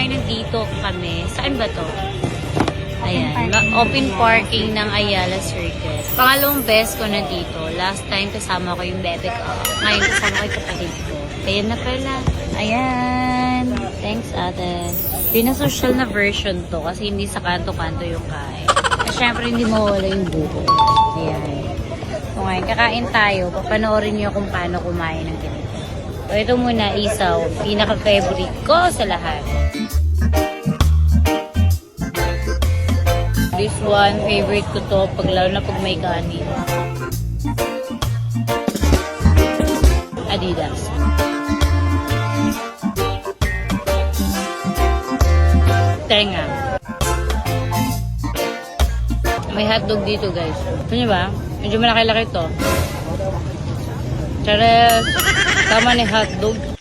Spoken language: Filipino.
ngayon nandito kami. Saan ba to? Ayan. Open parking ng Ayala Circuit. Pangalawang best ko na dito. Last time kasama ko yung bebe ko. Ngayon kasama ko yung kapatid ko. Ayan na pala. Ayan. Thanks, ate. Pinasocial na version to kasi hindi sa kanto-kanto yung kain. At syempre hindi mawala yung buko. Ayan. So ngayon, kakain tayo. Papanoorin nyo kung paano kumain ng ganito. So ito muna, isaw. Pinaka-favorite ko sa lahat. This one, favorite ko to, lalo na pag may kanin. Adidas. Tenga. May hotdog dito, guys. Ito nyo ba? Medyo malaki-laki to. Chares! Tama ni hotdog.